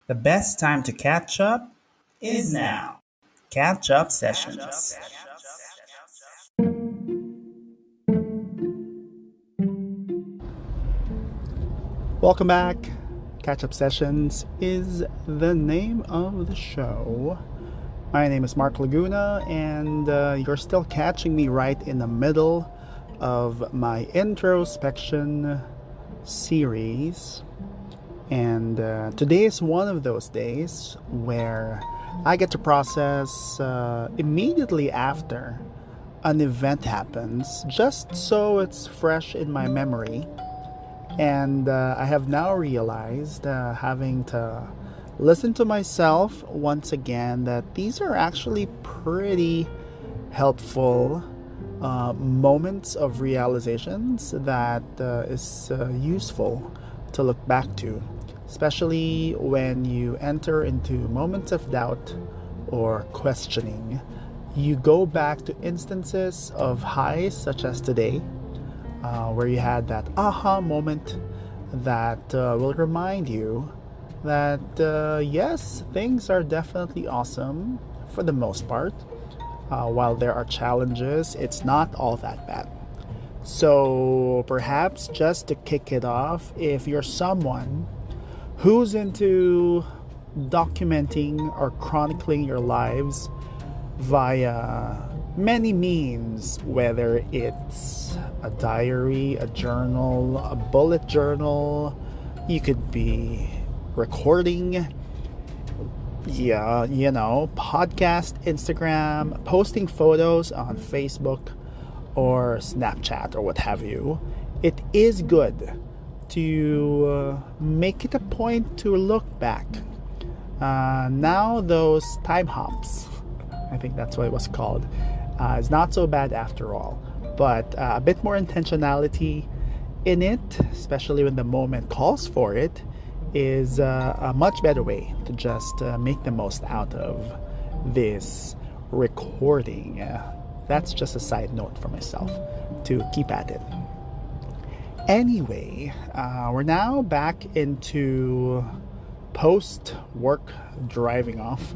The best time to catch up is now. Catch up sessions. Welcome back. Catch Up Sessions is the name of the show. My name is Mark Laguna, and you're still catching me right in the middle of my introspection series. And today is one of those days where I get to process immediately after an event happens, just so it's fresh in my memory. And I have now realized, having to listen to myself once again, that these are actually pretty helpful moments of realizations that is useful to look back to, especially when you enter into moments of doubt or questioning. You go back to instances of highs, such as today, where you had that aha moment that will remind you that yes, things are definitely awesome for the most part. While there are challenges, it's not all that bad. So perhaps just to kick it off, if you're someone who's into documenting or chronicling your lives via many means, whether it's a diary, a journal, a bullet journal, you could be recording, podcast, Instagram, posting photos on Facebook or Snapchat or what have you. It is good to make it a point to look back. Now those time hops, I think that's what it was called, is not so bad after all. But a bit more intentionality in it, especially when the moment calls for it, is a much better way to just make the most out of this recording. That's just a side note for myself to keep at it. Anyway, we're now back into post-work driving off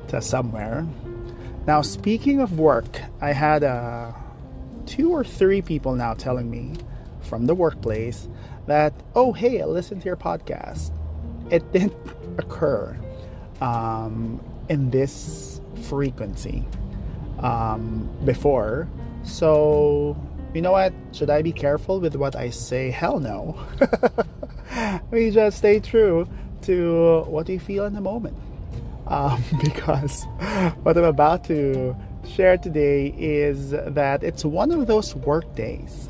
to somewhere. Now, speaking of work, I had 2 or 3 people now telling me from the workplace that, oh, hey, I listened to your podcast. It didn't occur in this frequency before. So, you know what? Should I be careful with what I say? Hell no. We just stay true to what we feel in the moment. Because what I'm about to share today is that it's one of those work days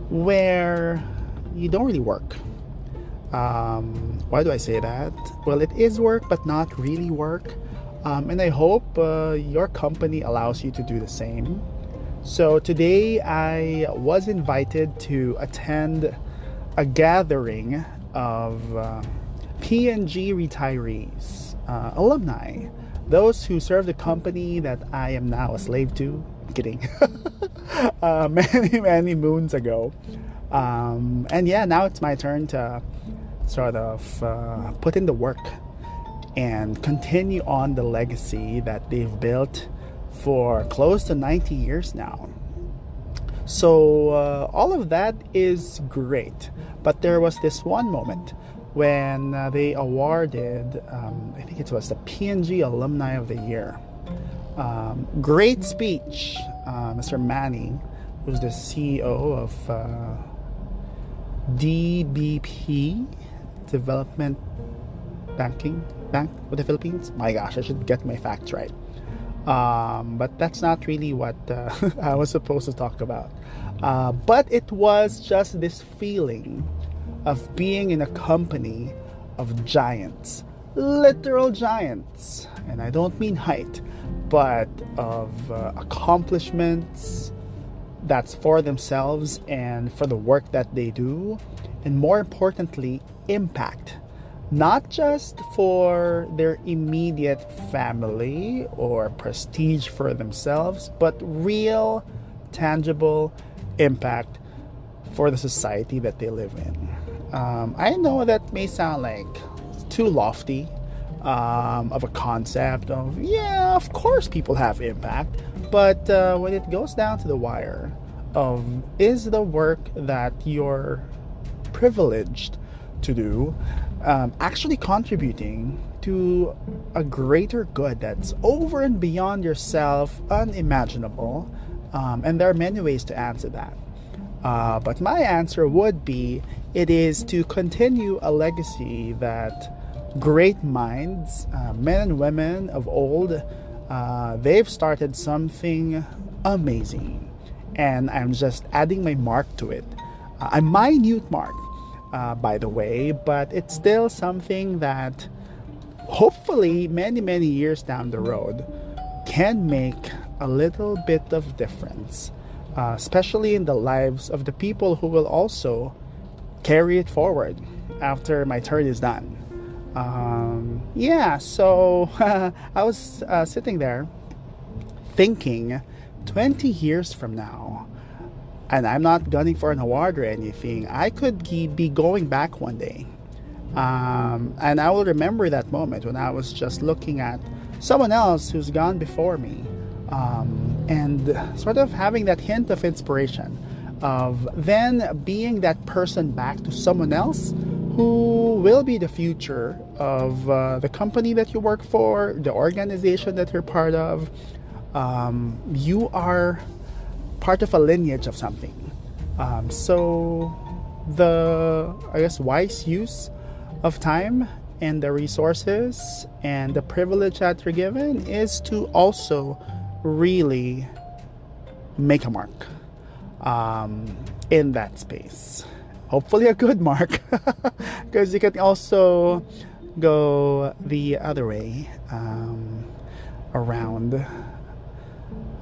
where you don't really work. Why do I say that? Well, it is work, but not really work. And I hope your company allows you to do the same. So today I was invited to attend a gathering of P&G retirees, alumni, those who serve the company that I am now a slave to. Kidding. Many moons ago. And yeah, now it's my turn to sort of put in the work and continue on the legacy that they've built for close to 90 years now. So all of that is great. But there was this one moment when they awarded, I think it was the P&G Alumni of the Year. Great speech, Mr. Manning, who's the CEO of DBP, Development Bank of the Philippines. My gosh, I should get my facts right. But that's not really what I was supposed to talk about. But it was just this feeling of being in a company of giants, literal giants. And I don't mean height, but of accomplishments that's for themselves and for the work that they do. And more importantly, impact. Not just for their immediate family or prestige for themselves, but real, tangible impact for the society that they live in. I know that may sound like too lofty of a concept of, yeah, of course people have impact. But when it goes down to the wire of, is the work that you're privileged to do actually contributing to a greater good that's over and beyond yourself, unimaginable? And there are many ways to answer that. But my answer would be, it is to continue a legacy that great minds, men and women of old, they've started something amazing. And I'm just adding my mark to it. A minute mark, by the way, but it's still something that hopefully many, many years down the road can make a little bit of difference, especially in the lives of the people who will also carry it forward after my turn is done. So I was sitting there thinking 20 years from now, and I'm not gunning for an award or anything, I could be going back one day. And I will remember that moment when I was just looking at someone else who's gone before me, and sort of having that hint of inspiration of then being that person back to someone else who will be the future of the company that you work for, the organization that you're part of. You are part of a lineage of something. So the, I guess, wise use of time and the resources and the privilege that you're given is to also really make a mark in that space. Hopefully a good mark, because you can also go the other way around.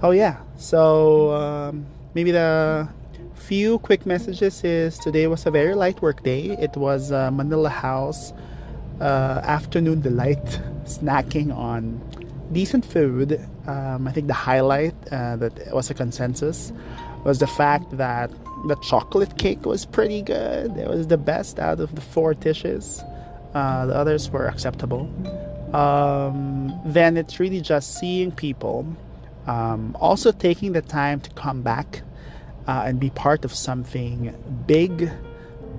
Oh yeah, so maybe the few quick messages is, today was a very light work day. It was Manila House afternoon delight, snacking on decent food. I think the highlight that was a consensus was the fact that the chocolate cake was pretty good. It was the best out of the 4 dishes. The others were acceptable. Then it's really just seeing people also taking the time to come back and be part of something big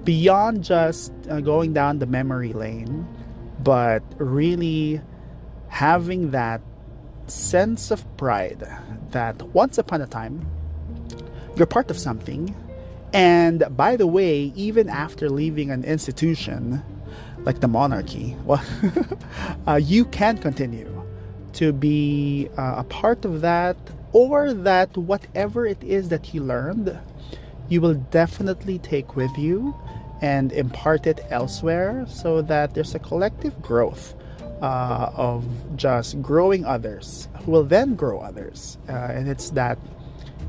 beyond just going down the memory lane, but really having that sense of pride that once upon a time you're part of something. And by the way, even after leaving an institution like the monarchy, well, you can continue to be a part of that, or that whatever it is that you learned, you will definitely take with you and impart it elsewhere, so that there's a collective growth of just growing others who will then grow others. And it's that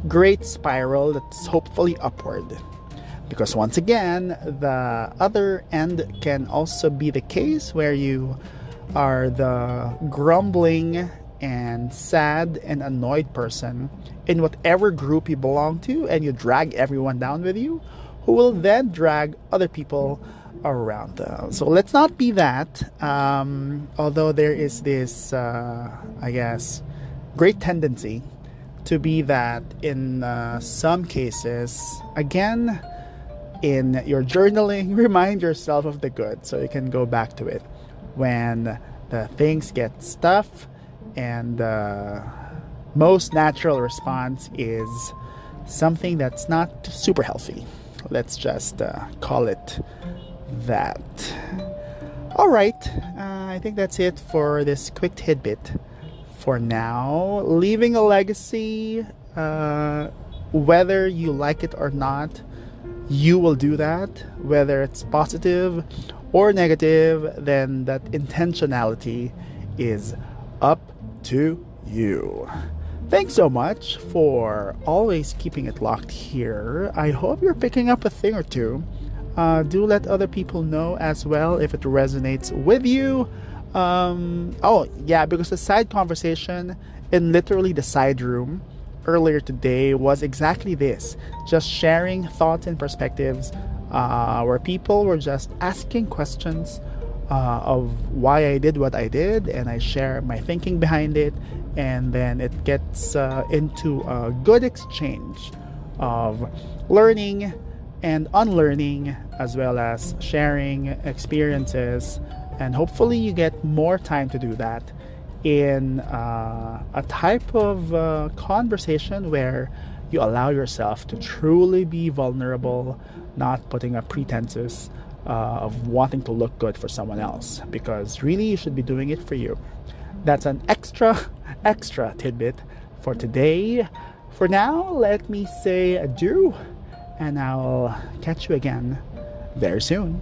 great spiral that's hopefully upward. Because once again, the other end can also be the case where you are the grumbling and sad and annoyed person in whatever group you belong to, and you drag everyone down with you, who will then drag other people around. So let's not be that, although there is this, I guess, great tendency to be that in some cases. Again, in your journaling, remind yourself of the good so you can go back to it when the things get tough, and the most natural response is something that's not super healthy. Let's just call it that. All right, I think that's it for this quick tidbit for now. Leaving a legacy, whether you like it or not, you will do that. Whether it's positive or negative, then that intentionality is up to you. Thanks so much for always keeping it locked here. I hope you're picking up a thing or two. Do let other people know as well if it resonates with you. Because the side conversation in literally the side room earlier today was exactly this. Just sharing thoughts and perspectives, where people were just asking questions of why I did what I did, and I share my thinking behind it, and then it gets into a good exchange of learning and unlearning, as well as sharing experiences, and hopefully you get more time to do that in a type of conversation where you allow yourself to truly be vulnerable, not putting up pretenses of wanting to look good for someone else, because really you should be doing it for you. That's an extra tidbit for today. For now, let me say adieu, and I'll catch you again very soon.